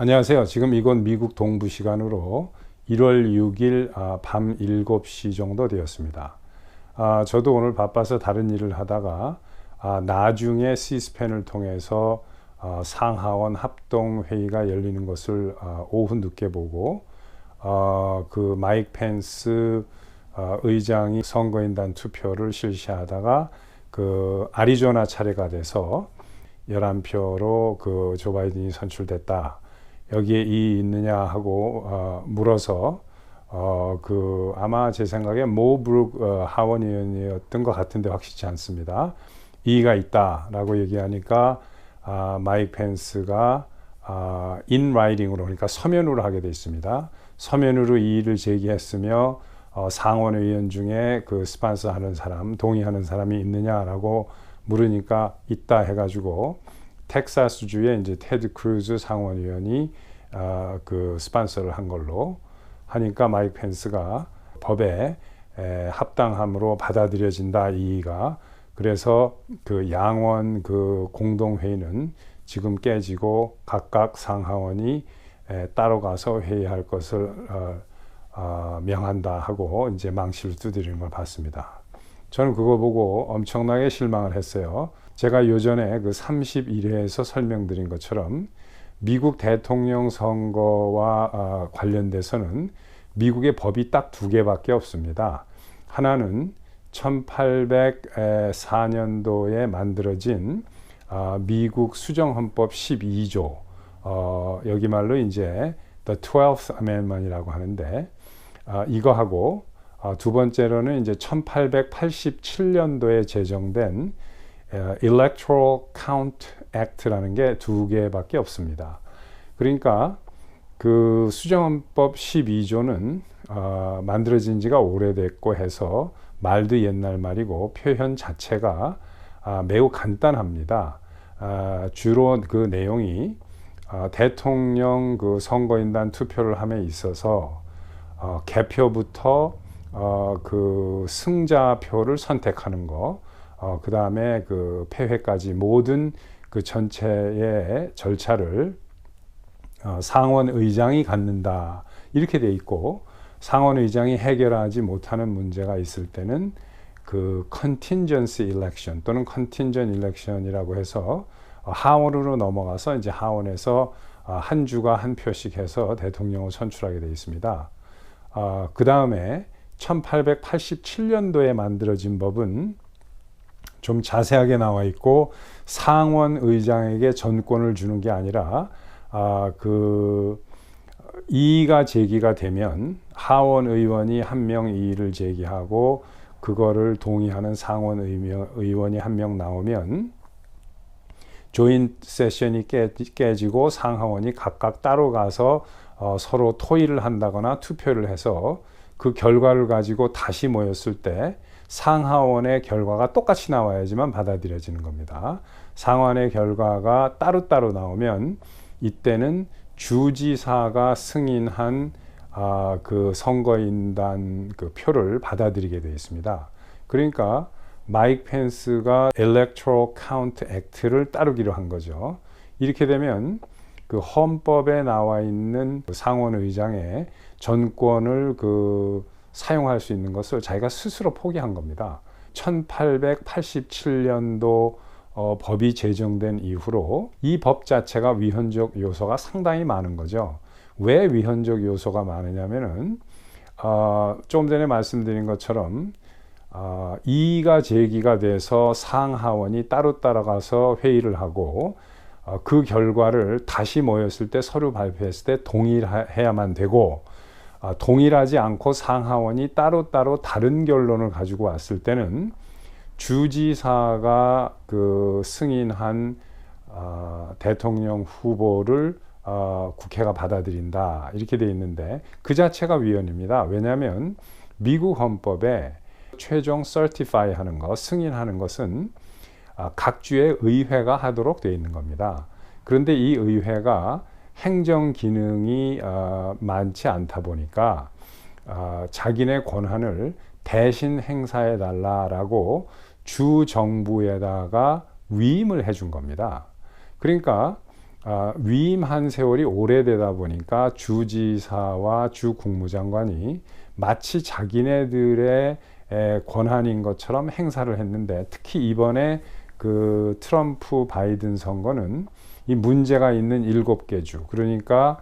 안녕하세요. 지금 이곳 미국 동부 시간으로 1월 6일 밤 7시 정도 되었습니다. 저도 오늘 바빠서 다른 일을 하다가 나중에 시스펜을 통해서 상하원 합동회의가 열리는 것을 오후 늦게 보고 그 마이크 펜스 의장이 선거인단 투표를 실시하다가 그 아리조나 차례가 돼서 11표로 그 조 바이든이 선출됐다. 여기에 이의 있느냐 하고 물어서 그 아마 제 생각에 모 브룩 하원 의원이었던 것 같은데 확실치 않습니다. 이의가 있다라고 얘기하니까 마이크 펜스가 in writing으로, 그러니까 서면으로 하게 돼 있습니다. 서면으로 이의를 제기했으며 상원 의원 중에 그 스판서 하는 사람, 동의하는 사람이 있느냐라고 물으니까 있다 해가지고 텍사스주의 이제 테드 크루즈 상원 의원이 그 스판서를 한 걸로 하니까 마이크 펜스가 법에 합당함으로 받아들여진다 이의가. 그래서 그 양원 그 공동회의는 지금 깨지고 각각 상하원이 따로 가서 회의할 것을 명한다 하고 이제 망치를 두드리는 걸 봤습니다. 저는 그거 보고 엄청나게 실망을 했어요. 제가 요전에 그 31회에서 설명드린 것처럼 미국 대통령 선거와 관련돼서는 미국의 법이 딱 두 개밖에 없습니다. 하나는 1804년도에 만들어진 미국 수정헌법 12조, 여기 말로 이제 The 12th Amendment이라고 하는데 이거하고 두 번째로는 이제 1887년도에 제정된 Electoral Count Act라는 게 두 개밖에 없습니다. 그러니까 그 수정헌법 12조는 만들어진 지가 오래됐고 해서 말도 옛날 말이고 표현 자체가 매우 간단합니다. 주로 그 내용이 대통령 그 선거인단 투표를 함에 있어서 개표부터 그 승자표를 선택하는 거, 그 다음에 그 패회까지 모든 그 전체의 절차를 상원 의장이 갖는다 이렇게 돼 있고, 상원 의장이 해결하지 못하는 문제가 있을 때는 그 contingency election 또는 contingent election이라고 해서 하원으로 넘어가서 이제 하원에서 한 주가 한 표씩 해서 대통령을 선출하게 돼 있습니다. 그 다음에 1887년도에 만들어진 법은 좀 자세하게 나와 있고, 상원 의장에게 전권을 주는 게 아니라 그 이의가 제기가 되면 하원 의원이 한 명 이의를 제기하고 그거를 동의하는 상원 의원이 한 명 나오면 조인 세션이 깨지고 상하원이 각각 따로 가서 서로 토의를 한다거나 투표를 해서 그 결과를 가지고 다시 모였을 때 상하원의 결과가 똑같이 나와야지만 받아들여지는 겁니다. 상하원의 결과가 따로따로 나오면 이때는 주지사가 승인한 그 선거인단 그 표를 받아들이게 되어 있습니다. 그러니까 마이크 펜스가 Electoral Count Act를 따르기로 한 거죠. 이렇게 되면 그 헌법에 나와 있는 상원 의장의 전권을 그 사용할 수 있는 것을 자기가 스스로 포기한 겁니다. 1887년도 법이 제정된 이후로 이 법 자체가 위헌적 요소가 상당히 많은 거죠. 왜 위헌적 요소가 많으냐면은 좀 전에 말씀드린 것처럼 이의가 제기가 돼서 상하원이 따로 따라가서 회의를 하고 그 결과를 다시 모였을 때 서류 발표했을 때 동일해야만 되고, 동일하지 않고 상하원이 따로따로 다른 결론을 가지고 왔을 때는 주지사가 그 승인한 대통령 후보를 국회가 받아들인다 이렇게 돼 있는데 그 자체가 위헌입니다. 왜냐하면 미국 헌법에 최종 certify 하는 것, 승인하는 것은 각 주의 의회가 하도록 되어 있는 겁니다. 그런데 이 의회가 행정 기능이 많지 않다 보니까 자기네 권한을 대신 행사해 달라라고 주 정부에다가 위임을 해준 겁니다. 그러니까 위임한 세월이 오래되다 보니까 주지사와 주 국무장관이 마치 자기네들의 권한인 것처럼 행사를 했는데, 특히 이번에 그 트럼프 바이든 선거는 이 문제가 있는 7개 주, 그러니까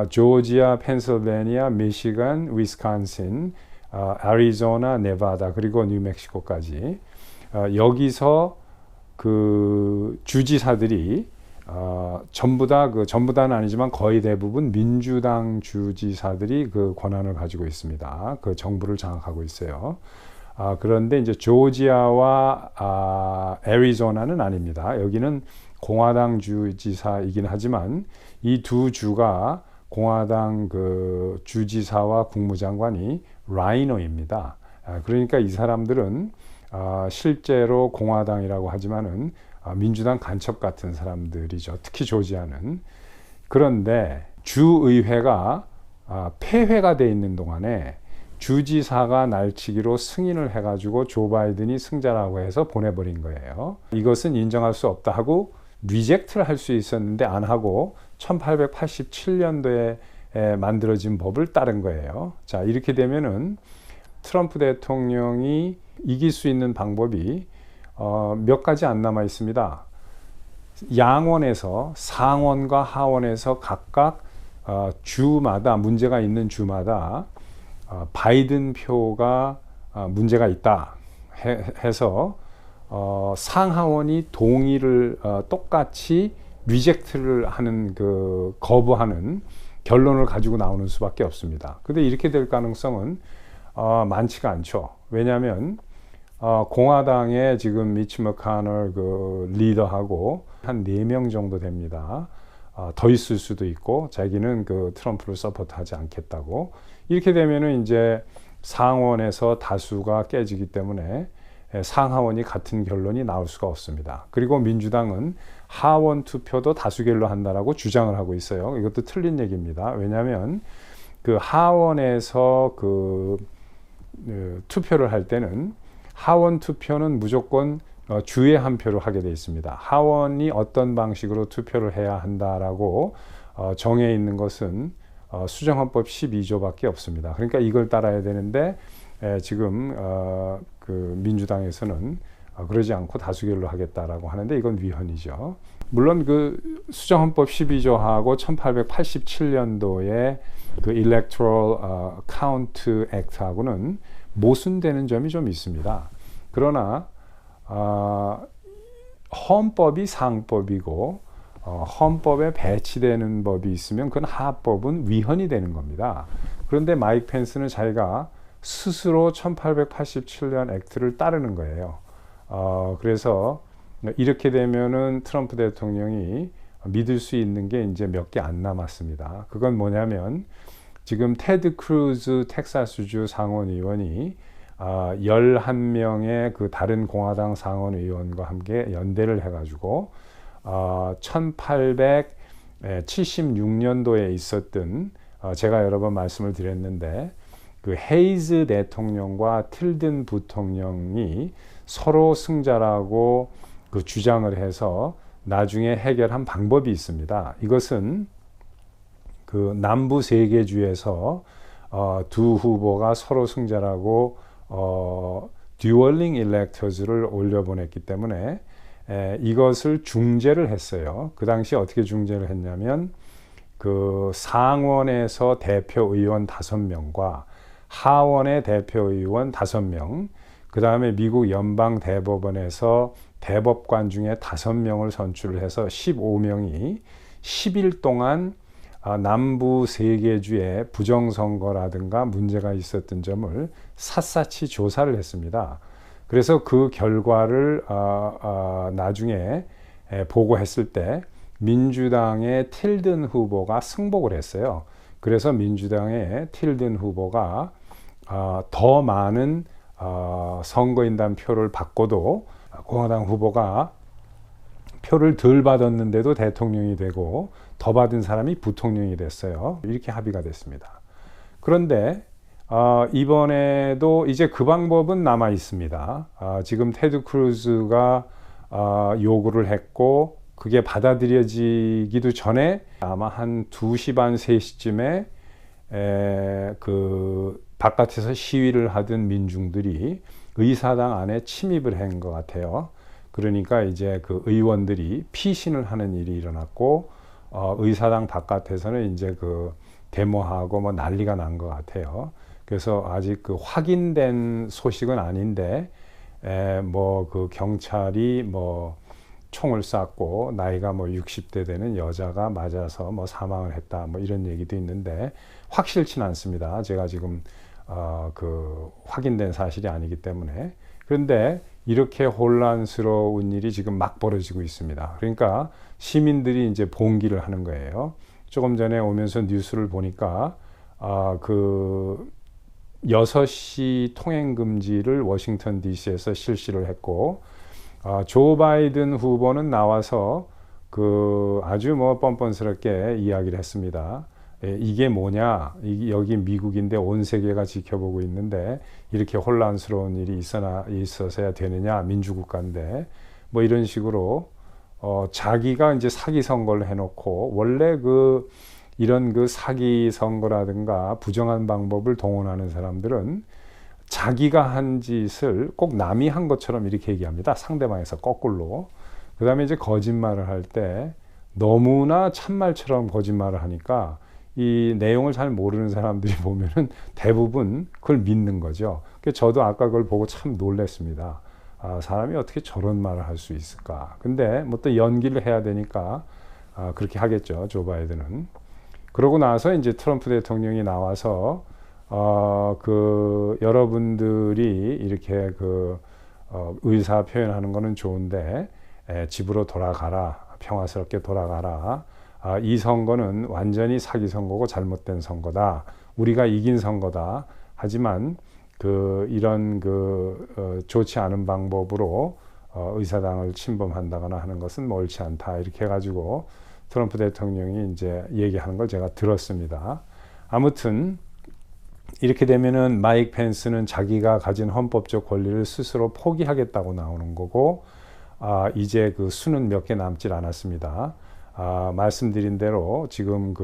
조지아, 펜실베니아, 미시간, 위스콘신, 애리조나, 네바다, 그리고 뉴멕시코까지 여기서 그 주지사들이 전부다는 아니지만 거의 대부분 민주당 주지사들이 그 권한을 가지고 있습니다. 그 정부를 장악하고 있어요. 그런데 이제 조지아와 애리조나는 아닙니다. 여기는 공화당 주지사이긴 하지만 이 두 주가 공화당 그 주지사와 국무장관이 라이노입니다. 그러니까 이 사람들은 실제로 공화당이라고 하지만은 민주당 간첩 같은 사람들이죠. 특히 조지아는. 그런데 주의회가 폐회가 돼 있는 동안에 주지사가 날치기로 승인을 해가지고 조 바이든이 승자라고 해서 보내버린 거예요. 이것은 인정할 수 없다 하고 리젝트를 할 수 있었는데 안 하고 1887년도에 만들어진 법을 따른 거예요. 자, 이렇게 되면은 트럼프 대통령이 이길 수 있는 방법이 몇 가지 안 남아 있습니다. 양원에서, 상원과 하원에서 각각 주마다, 문제가 있는 주마다 바이든 표가 문제가 있다 해서 상하원이 동의를 똑같이 리젝트를 하는, 그 거부하는 결론을 가지고 나오는 수밖에 없습니다. 근데 이렇게 될 가능성은 많지가 않죠. 왜냐하면 공화당의 지금 미치 머카널 그 리더하고 한 4명 정도 됩니다. 더 있을 수도 있고, 자기는 그 트럼프를 서포트하지 않겠다고. 이렇게 되면은 이제 상원에서 다수가 깨지기 때문에 상하원이 같은 결론이 나올 수가 없습니다. 그리고 민주당은 하원 투표도 다수결로 한다라고 주장을 하고 있어요. 이것도 틀린 얘기입니다. 왜냐하면 그 하원에서 투표를 할 때는 하원 투표는 무조건 주에 한 표로 하게 되어 있습니다. 하원이 어떤 방식으로 투표를 해야 한다라고 정해 있는 것은 수정헌법 12조밖에 없습니다. 그러니까 이걸 따라야 되는데 지금 그 민주당에서는 그러지 않고 다수결로 하겠다라고 하는데 이건 위헌이죠. 물론 그 수정헌법 12조하고 1887년도에 그 Electoral Count Act하고는 모순되는 점이 좀 있습니다. 그러나 헌법이 상법이고 헌법에 배치되는 법이 있으면 그건 하법은 위헌이 되는 겁니다. 그런데 마이크 펜스는 자기가 스스로 1887년 액트를 따르는 거예요. 그래서 이렇게 되면은 트럼프 대통령이 믿을 수 있는 게 이제 몇 개 안 남았습니다. 그건 뭐냐면 지금 테드 크루즈 텍사스주 상원의원이 11명의 그 다른 공화당 상원의원과 함께 연대를 해가지고 1876년도에 있었던 제가 여러 번 말씀을 드렸는데 그 헤이즈 대통령과 틸든 부통령이 서로 승자라고 그 주장을 해서 나중에 해결한 방법이 있습니다. 이것은 그 남부 3개 주에서 두 후보가 서로 승자라고 듀얼링 일렉터즈를 올려보냈기 때문에 이것을 중재를 했어요. 그 당시 어떻게 중재를 했냐면 그 상원에서 대표의원 5명과 하원의 대표의원 5명, 그 다음에 미국 연방대법원에서 대법관 중에 5명을 선출을 해서 15명이 10일 동안 남부 3개 주에 부정선거라든가 문제가 있었던 점을 샅샅이 조사를 했습니다. 그래서 그 결과를 나중에 보고했을 때 민주당의 틸든 후보가 승복을 했어요. 그래서 민주당의 틸든 후보가 더 많은 선거인단 표를 받고도 공화당 후보가 표를 덜 받았는데도 대통령이 되고 더 받은 사람이 부통령이 됐어요. 이렇게 합의가 됐습니다. 그런데 이번에도 이제 그 방법은 남아 있습니다. 지금 테드 크루즈가 요구를 했고 그게 받아들여지기도 전에 아마 한 2시 반, 3시쯤에 그 바깥에서 시위를 하던 민중들이 의사당 안에 침입을 한 것 같아요. 그러니까 이제 그 의원들이 피신을 하는 일이 일어났고, 의사당 바깥에서는 이제 그 데모하고 뭐 난리가 난 것 같아요. 그래서 아직 그 확인된 소식은 아닌데, 뭐 그 경찰이 뭐 총을 쐈고 나이가 뭐 60대 되는 여자가 맞아서 뭐 사망을 했다, 뭐 이런 얘기도 있는데 확실치는 않습니다. 제가 지금 그 확인된 사실이 아니기 때문에. 그런데 이렇게 혼란스러운 일이 지금 막 벌어지고 있습니다. 그러니까 시민들이 이제 봉기를 하는 거예요. 조금 전에 오면서 뉴스를 보니까 그 6시 통행 금지를 워싱턴 DC에서 실시를 했고, 조 바이든 후보는 나와서 그 아주 뭐 뻔뻔스럽게 이야기를 했습니다. 이게 뭐냐? 여기 미국인데 온 세계가 지켜보고 있는데 이렇게 혼란스러운 일이 있어서야 되느냐? 민주국가인데 뭐 이런 식으로 자기가 이제 사기 선거를 해놓고, 원래 이런 그 사기 선거라든가 부정한 방법을 동원하는 사람들은 자기가 한 짓을 꼭 남이 한 것처럼 이렇게 얘기합니다. 상대방에서 거꾸로. 그 다음에 이제 거짓말을 할 때 너무나 참말처럼 거짓말을 하니까 이 내용을 잘 모르는 사람들이 보면은 대부분 그걸 믿는 거죠. 저도 아까 그걸 보고 참 놀랐습니다. 사람이 어떻게 저런 말을 할 수 있을까. 근데 뭐 또 연기를 해야 되니까 그렇게 하겠죠, 조 바이든은. 그러고 나서 이제 트럼프 대통령이 나와서 그 여러분들이 이렇게 의사 표현하는 거는 좋은데 집으로 돌아가라, 평화스럽게 돌아가라. 이 선거는 완전히 사기 선거고 잘못된 선거다. 우리가 이긴 선거다. 하지만 이런 좋지 않은 방법으로 의사당을 침범한다거나 하는 것은 옳지 않다. 이렇게 해가지고 트럼프 대통령이 이제 얘기하는 걸 제가 들었습니다. 아무튼 이렇게 되면은 마이크 펜스는 자기가 가진 헌법적 권리를 스스로 포기하겠다고 나오는 거고, 이제 그 수는 몇 개 남질 않았습니다. 말씀드린 대로 지금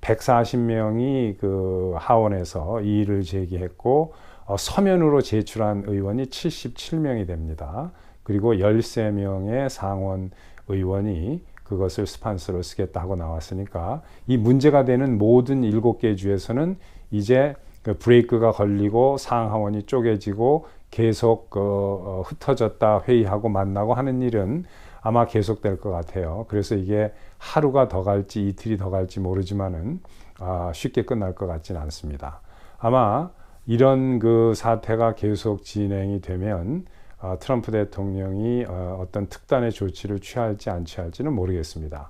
140명이 하원에서 이의를 제기했고, 서면으로 제출한 의원이 77명이 됩니다. 그리고 13명의 상원 의원이 그것을 스판서로 쓰겠다 하고 나왔으니까, 이 문제가 되는 모든 7개 주에서는 이제 브레이크가 걸리고 상하원이 쪼개지고 계속 흩어졌다 회의하고 만나고 하는 일은 아마 계속될 것 같아요. 그래서 이게 하루가 더 갈지 이틀이 더 갈지 모르지만은 쉽게 끝날 것 같지는 않습니다. 아마 이런 사태가 계속 진행이 되면 트럼프 대통령이 어떤 특단의 조치를 취할지 안 취할지는 모르겠습니다.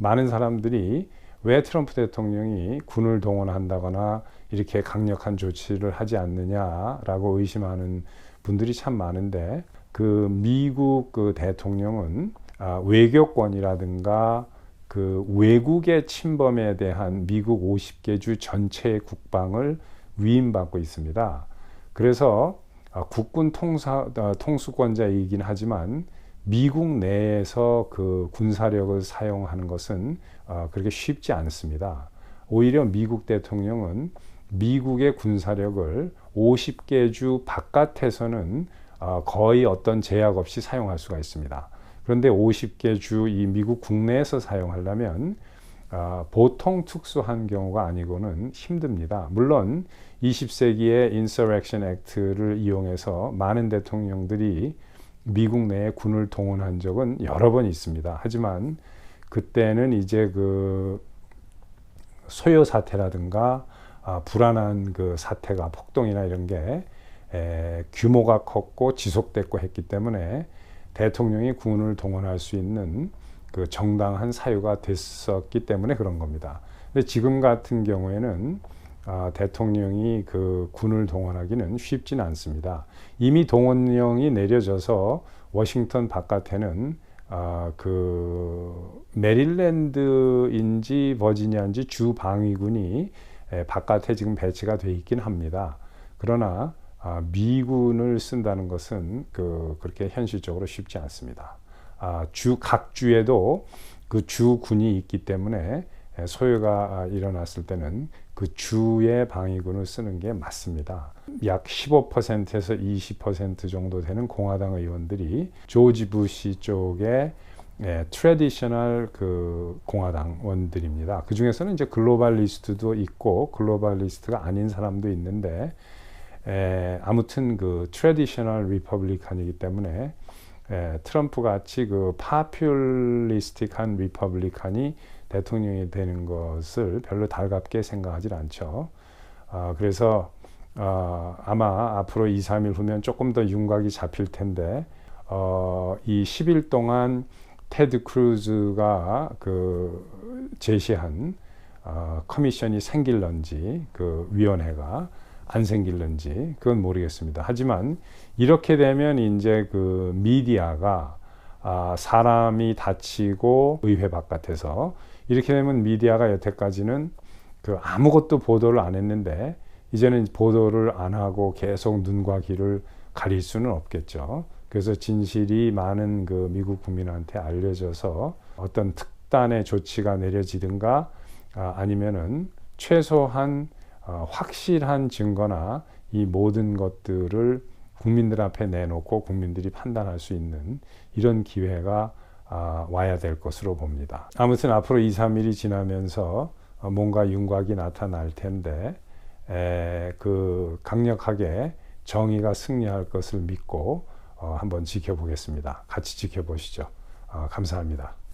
많은 사람들이 왜 트럼프 대통령이 군을 동원한다거나 이렇게 강력한 조치를 하지 않느냐라고 의심하는 분들이 참 많은데, 미국 대통령은 외교권이라든가 외국의 침범에 대한 미국 50개 주 전체의 국방을 위임받고 있습니다. 그래서 국군 통수권자이긴 하지만 미국 내에서 군사력을 사용하는 것은 그렇게 쉽지 않습니다. 오히려 미국 대통령은 미국의 군사력을 50개 주 바깥에서는 거의 어떤 제약 없이 사용할 수가 있습니다. 그런데 50개 주 이 미국 국내에서 사용하려면 보통 특수한 경우가 아니고는 힘듭니다. 물론 20세기의 Insurrection Act를 이용해서 많은 대통령들이 미국 내에 군을 동원한 적은 여러 번 있습니다. 하지만 그때는 이제 소요 사태라든가 불안한 사태가, 폭동이나 이런 게 규모가 컸고 지속됐고 했기 때문에 대통령이 군을 동원할 수 있는 정당한 사유가 됐었기 때문에 그런 겁니다. 근데 지금 같은 경우에는 대통령이 군을 동원하기는 쉽지는 않습니다. 이미 동원령이 내려져서 워싱턴 바깥에는 메릴랜드인지 버지니아인지 주 방위군이 바깥에 지금 배치가 되어 있긴 합니다. 그러나 미군을 쓴다는 것은 그렇게 현실적으로 쉽지 않습니다. 각 주에도 그 주군이 있기 때문에 소요가 일어났을 때는 그 주의 방위군을 쓰는 게 맞습니다. 약 15%에서 20% 정도 되는 공화당 의원들이 조지 부시 쪽의 트래디셔널 그 공화당원들입니다. 그 중에서는 이제 글로벌리스트도 있고 글로벌리스트가 아닌 사람도 있는데 아무튼 그 트래디셔널 리퍼블리칸이기 때문에 트럼프 같이 그 파퓰리스틱한 리퍼블리칸이 대통령이 되는 것을 별로 달갑게 생각하지 않죠. 그래서 아마 앞으로 2, 3일 후면 조금 더 윤곽이 잡힐 텐데 이 10일 동안 테드 크루즈가 그 제시한 커미션이 생길런지 그 위원회가 안 생길는지 그건 모르겠습니다. 하지만 이렇게 되면 이제 그 미디어가 사람이 다치고 의회 바깥에서 이렇게 되면 미디어가 여태까지는 그 아무것도 보도를 안 했는데 이제는 보도를 안 하고 계속 눈과 귀를 가릴 수는 없겠죠. 그래서 진실이 많은 그 미국 국민한테 알려져서 어떤 특단의 조치가 내려지든가 아니면은 최소한 확실한 증거나 이 모든 것들을 국민들 앞에 내놓고 국민들이 판단할 수 있는 이런 기회가 와야 될 것으로 봅니다. 아무튼 앞으로 2, 3일이 지나면서 뭔가 윤곽이 나타날 텐데 그 강력하게 정의가 승리할 것을 믿고 한번 지켜보겠습니다. 같이 지켜보시죠. 감사합니다.